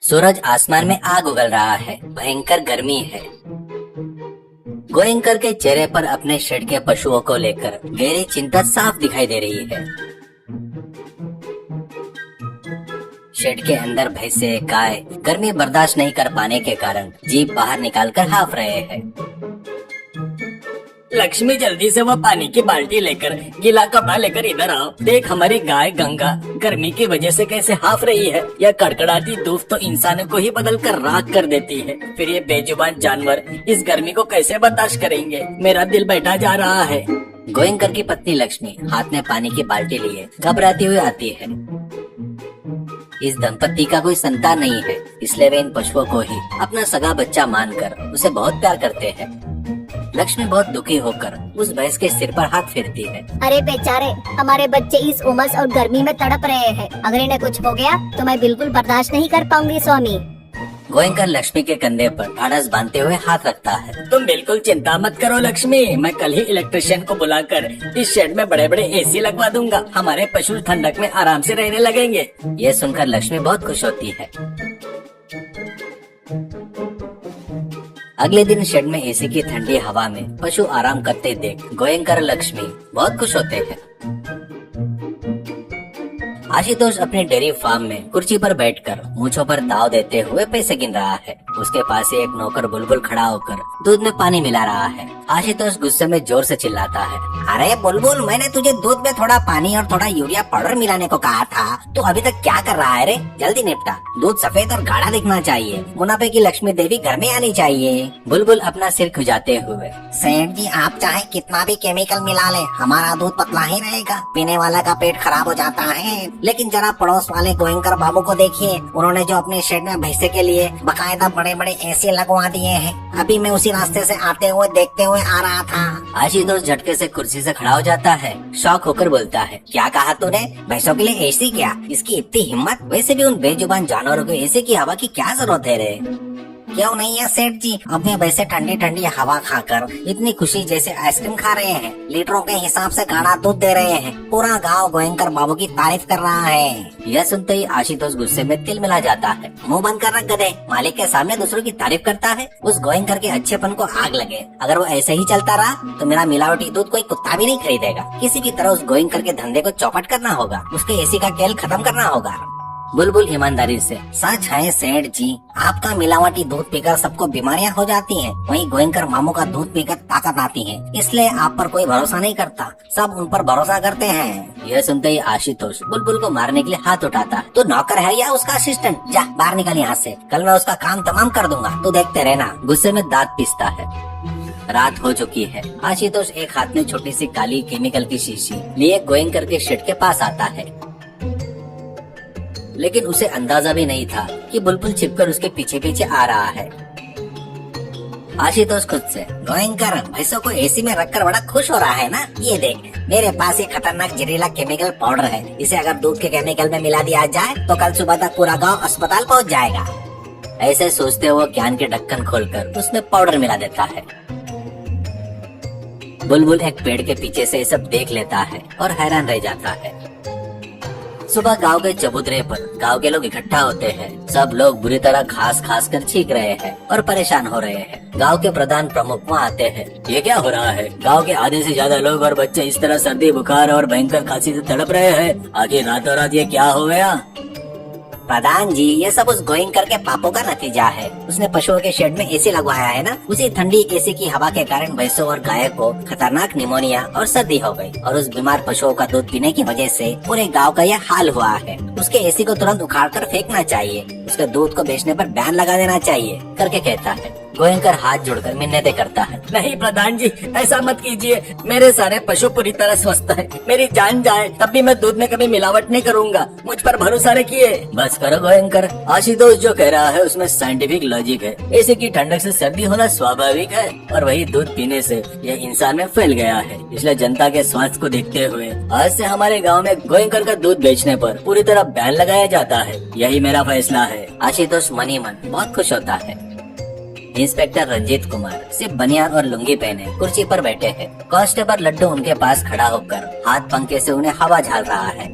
सूरज आसमान में आग उगल रहा है। भयंकर गर्मी है। गोयंकर के चेहरे पर अपने शेड के पशुओं को लेकर गहरी चिंता साफ दिखाई दे रही है। शेड के अंदर भैंसे गाय गर्मी बर्दाश्त नहीं कर पाने के कारण जीभ बाहर निकालकर हाँफ रहे हैं। लक्ष्मी, जल्दी से वो पानी की बाल्टी लेकर गीला कपड़ा लेकर इधर आओ। देख हमारी गाय गंगा गर्मी की वजह से कैसे हाँफ रही है। यह कड़कड़ाती धूप तो इंसानों को ही बदल कर राख कर देती है। फिर ये बेजुबान जानवर इस गर्मी को कैसे बर्दाश्त करेंगे। मेरा दिल बैठा जा रहा है। गोयंकर की पत्नी लक्ष्मी हाथ में पानी की बाल्टी लिए घबराती हुई आती है। इस दंपत्ति का कोई संतान नहीं है, इसलिए वे इन पशुओं को ही अपना सगा बच्चा मानकर उसे बहुत प्यार करते हैं। लक्ष्मी बहुत दुखी होकर उस भैंस के सिर पर हाथ फेरती है। अरे बेचारे, हमारे बच्चे इस उमस और गर्मी में तड़प रहे हैं। अगर इन्हें कुछ हो गया तो मैं बिल्कुल बर्दाश्त नहीं कर पाऊंगी स्वामी। गोयंकर लक्ष्मी के कंधे पर ढाढ़स बांधते हुए हाथ रखता है। तुम बिल्कुल चिंता मत करो लक्ष्मी, मैं कल ही इलेक्ट्रिशियन को बुलाकर इस शेड में बड़े बड़े एसी लगवा दूंगा। हमारे पशु ठंडक में आराम से रहने लगेंगे। ये सुनकर लक्ष्मी बहुत खुश होती है। अगले दिन शेड में एसी की ठंडी हवा में पशु आराम करते देख गोयंकर लक्ष्मी बहुत खुश होते हैं। आशुतोष अपने डेयरी फार्म में कुर्सी पर बैठकर मूंछों पर दाव देते हुए पैसे गिन रहा है। उसके पास ही एक नौकर बुलबुल खड़ा होकर दूध में पानी मिला रहा है। आशुतोष गुस्से में जोर से चिल्लाता है, अरे बुलबुल, मैंने तुझे दूध में थोड़ा पानी और थोड़ा यूरिया पाउडर मिलाने को कहा था। तू अभी तक क्या कर रहा है रे? जल्दी निपटा। दूध सफेद और गाढ़ा दिखना चाहिए। मुनाफे की लक्ष्मी देवी घर में आनी चाहिए। बुलबुल अपना सिर खुजाते हुए, सेठ जी, आप चाहे कितना भी केमिकल मिला ले, हमारा दूध पतला ही रहेगा। पीने वाला का पेट खराब हो जाता है। लेकिन जरा पड़ोस वाले गोयंकर बाबू को देखिए, उन्होंने जो अपने शेड में भैंसे के लिए बकायदा बड़े बड़े एसी लगवा दिए हैं। अभी मैं उसी रास्ते से आते हुए देखते हुए आ रहा था। आशुतोष झटके से कुर्सी से खड़ा हो जाता है। शॉक होकर बोलता है, क्या कहा तूने? भैंसों के लिए एसी क्या? इसकी इतनी हिम्मत? वैसे भी उन बेजुबान जानवरों को एसी की हवा की क्या जरूरत है रे? क्यों नहीं है सेठ जी, अपने वैसे ठंडी ठंडी हवा खाकर इतनी खुशी जैसे आइसक्रीम खा रहे हैं। लीटरों के हिसाब से गाढ़ा दूध दे रहे हैं। पूरा गांव गोयंकर बाबू की तारीफ कर रहा है। यह सुनते ही आशुतोष गुस्से में तिल मिला जाता है। मुंह बंद कर रख गधे, मालिक के सामने दूसरों की तारीफ करता है। उस गोयंकर के अच्छेपन को आग लगे। अगर वो ऐसे ही चलता रहा तो मेरा मिलावटी दूध कोई कुत्ता भी नहीं खरीदेगा। किसी की तरह उस गोयंकर के धंधे को चौपट करना होगा। उसके एसी का खेल खत्म करना होगा। बुलबुल ईमानदारी से, सच है सेठ जी, आपका मिलावटी दूध पीकर सबको बीमारियां हो जाती हैं। वहीं गोयंकर मामू का दूध पीकर ताकत आती है। इसलिए आप पर कोई भरोसा नहीं करता, सब उन पर भरोसा करते हैं। यह सुनते ही आशुतोष बुलबुल को मारने के लिए हाथ उठाता है। तो नौकर है या उसका असिस्टेंट? जा बाहर निकल यहाँ से, कल मैं उसका काम तमाम कर दूंगा, तू देखते रहना। गुस्से में दांत पीसता है। रात हो चुकी है। आशुतोष एक हाथ में छोटी सी काली केमिकल की शीशी लिए गोयंकर के शेड के पास आता है। लेकिन उसे अंदाजा भी नहीं था कि बुलबुल छिपकर उसके पीछे पीछे आ रहा है। आशुतोष खुद से, गोयंकर, भैंसों को एसी में रखकर बड़ा खुश हो रहा है ना? ये देख, मेरे पास ये खतरनाक जहरीला केमिकल पाउडर है। इसे अगर दूध के केमिकल में मिला दिया जाए तो कल सुबह तक पूरा गांव अस्पताल पहुंच जाएगा। ऐसे सोचते हुए कैन के ढक्कन खोलकर उसमें पाउडर मिला देता है। बुलबुल एक पेड़ के पीछे से सब देख लेता है और हैरान रह जाता है। सुबह गांव के चबूतरे पर गांव के लोग इकट्ठा होते हैं। सब लोग बुरी तरह घास खास कर छींक रहे हैं और परेशान हो रहे हैं। गांव के प्रधान प्रमुख वहाँ आते हैं। ये क्या हो रहा है? गांव के आधे से ज्यादा लोग और बच्चे इस तरह सर्दी, बुखार और भयंकर खांसी से तड़प रहे हैं। आखिर रातों रात ये क्या हो गया? प्रधान जी, ये सब उस गोयंकर के पापों का नतीजा है। उसने पशुओं के शेड में एसी लगवाया है ना, उसी ठंडी एसी की हवा के कारण भैंसों और गायों को खतरनाक निमोनिया और सर्दी हो गई। और उस बीमार पशुओं का दूध पीने की वजह से पूरे गांव का यह हाल हुआ है। उसके एसी को तुरंत उखाड़ कर फेंकना चाहिए। उसके दूध को बेचने पर बैन लगा देना चाहिए करके कहता है। गोयंकर हाथ जोड़कर मिन्नतें करता है। नहीं प्रधान जी, ऐसा मत कीजिए। मेरे सारे पशु पूरी तरह स्वस्थ हैं। मेरी जान जाए तब भी मैं दूध में कभी मिलावट नहीं करूंगा। मुझ पर भरोसा रखिए। बस करो गोयंकर, आशुतोष जो कह रहा है उसमें साइंटिफिक लॉजिक है। एसी की ठंडक से सर्दी होना स्वाभाविक है और वही दूध पीने से यह इंसान में फैल गया है। इसलिए जनता के स्वास्थ्य को देखते हुए आज से हमारे गाँव में गोयंकर का दूध बेचने पर पूरी तरह बैन लगाया जाता है। यही मेरा फैसला है। आशुतोष मनी मन बहुत खुश होता है। इंस्पेक्टर रंजीत कुमार सिर्फ बनियान और लुंगी पहने कुर्सी पर बैठे हैं। कांस्टेबल लड्डू उनके पास खड़ा होकर हाथ पंखे से उन्हें हवा झाल रहा है।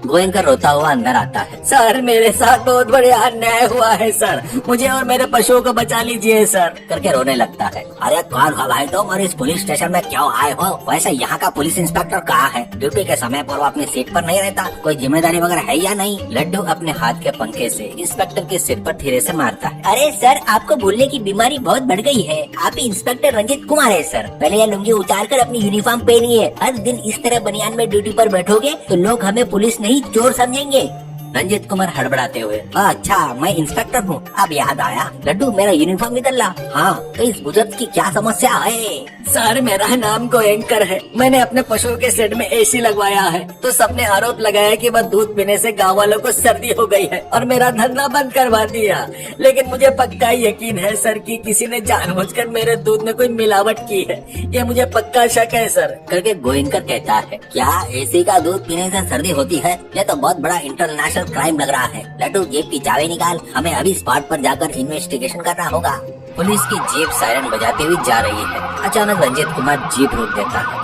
गोयंका रोता हुआ अंदर आता है। सर मेरे साथ बहुत बड़ा अन्याय हुआ है सर, मुझे और मेरे पशुओं को बचा लीजिए सर, करके रोने लगता है। अरे कौन हो भाई तुम और इस पुलिस स्टेशन में क्यों आए हो? वैसे यहाँ का पुलिस इंस्पेक्टर कहाँ है? ड्यूटी के समय पर वो अपनी सीट पर नहीं रहता, कोई जिम्मेदारी वगैरह है या नहीं? लड्डू अपने हाथ के पंखे से इंस्पेक्टर के सिर पर धीरे से मारता है। अरे सर आपको भूलने की बीमारी बहुत बढ़ गई है, आप ही इंस्पेक्टर रंजित कुमार है सर। पहले ये लुंगी उतार कर अपनी यूनिफॉर्म पहनिए, हर दिन इस तरह बनियान में ड्यूटी पर बैठोगे तो लोग हमें पुलिस नहीं चोर समझेंगे। रंजित कुमार हड़बड़ाते हुए, अच्छा मैं इंस्पेक्टर हूँ, अब याद आया। लड्डू मेरा यूनिफॉर्म निकल ला। हाँ तो इस बुजुर्ग की क्या समस्या है? सर मेरा नाम गोयंकर है, मैंने अपने पशुओं के शेड में एसी लगवाया है, तो सबने आरोप लगाया कि वह दूध पीने से गाँव वालों को सर्दी हो गई है और मेरा धंधा बंद करवा दिया। लेकिन मुझे पक्का यकीन है सर कि किसी ने जानबूझकर मेरे दूध में कोई मिलावट की है, ये मुझे पक्का शक है सर, करके गोयंकर कहता है। क्या एसी का दूध पीने से सर्दी होती है? यह तो बहुत बड़ा इंटरनेशनल क्राइम लग रहा है। लड्डू जेब की चाबी निकाल, हमें अभी स्पॉट पर जाकर इन्वेस्टिगेशन करना होगा। पुलिस की जीप सायरन बजाती हुई जा रही है। अचानक रंजित कुमार जीप रोक देता है।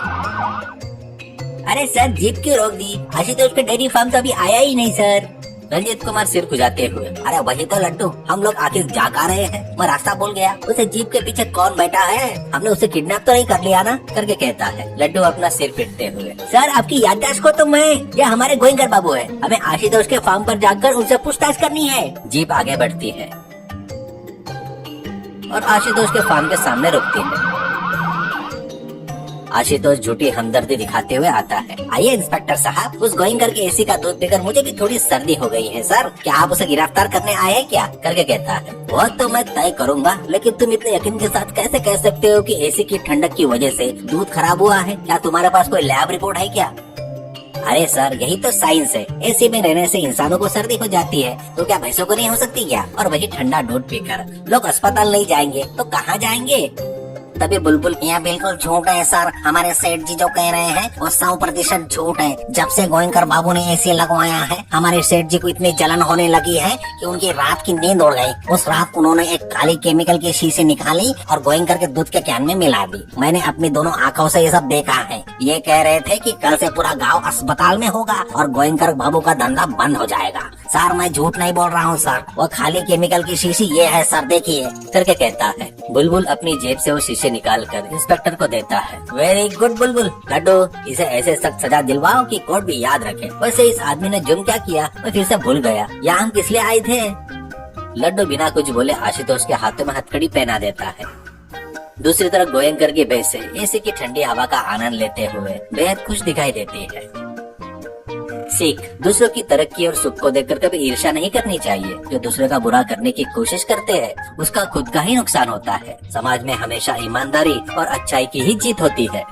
अरे सर जीप क्यों रोक दी? आशुतोष के डेयरी फार्म तो अभी आया ही नहीं सर। रंजित कुमार सिर खुजाते हुए, अरे वही तो लड्डू, हम लोग आखिर जा कर रहे हैं, मैं रास्ता भूल गया। उसे जीप के पीछे कौन बैठा है? हमने उसे किडनैप तो नहीं कर लिया ना, करके कहता है। लड्डू अपना सिर पीटते हुए, सर आपकी याददाश्त को तो मैं, ये हमारे गोयंकर बाबू है, हमें आशुतोष के फार्म पर जाकर उनसे पूछताछ करनी है। जीप आगे बढ़ती है और आशुतोष के फार्म के सामने रुकती है। आशुतोष झूठी हमदर्दी दिखाते हुए आता है। आइए इंस्पेक्टर साहब, उस गोयंकर के एसी का दूध पीकर मुझे भी थोड़ी सर्दी हो गई है सर, क्या आप उसे गिरफ्तार करने आए हैं क्या? करके कहता है। वो तो मैं तय करूंगा, लेकिन तुम इतने यकीन के साथ कैसे कह सकते हो कि एसी की ठंडक की वजह से दूध खराब हुआ है? क्या तुम्हारे पास कोई लैब रिपोर्ट है क्या? अरे सर यही तो साइंस है, एसी में रहने से इंसानों को सर्दी हो जाती है, तो क्या भैंसों को नहीं हो सकती क्या? और वही ठंडा दूध पीकर लोग अस्पताल नहीं जाएंगे तो कहाँ जाएंगे? तभी बुलबुल, यह बिल्कुल झूठ है सर, हमारे सेठ जी जो कह रहे हैं वो 100% झूठ है। जब से गोयंकर बाबू ने एसी लगवाया है, हमारे सेठ जी को इतनी जलन होने लगी है कि उनकी रात की नींद उड़ गई। उस रात उन्होंने एक काली केमिकल की शीशी निकाली और गोयंकर के दूध के कैन में मिला दी। मैंने अपनी दोनों आंखों से ये सब देखा है। ये कह रहे थे कि कल से पूरा गाँव अस्पताल में होगा और गोयंकर बाबू का धंधा बंद हो जाएगा। सर मैं झूठ नहीं बोल रहा हूँ सर, वो खाली केमिकल की शीशी ये है सर, देखिए, करके कहता है। बुलबुल अपनी जेब से वो शीशे निकाल कर इंस्पेक्टर को देता है। वेरी गुड बुलबुल, लड्डू इसे ऐसे सख्त सजा दिलवाओ कि कोर्ट भी याद रखे। वैसे इस आदमी ने जुर्म क्या किया मैं फिर से भूल गया, यहाँ हम किस लिए आए थे? लड्डू बिना कुछ बोले आशुतोष के हाथों में हथकड़ी पहना देता है। दूसरी तरफ गोयंकर की भैंसे एसी की ठंडी हवा का आनंद लेते हुए बेहद खुश दिखाई देती है। सीख, दूसरों की तरक्की और सुख को देखकर कभी ईर्ष्या नहीं करनी चाहिए। जो दूसरे का बुरा करने की कोशिश करते हैं उसका खुद का ही नुकसान होता है। समाज में हमेशा ईमानदारी और अच्छाई की ही जीत होती है।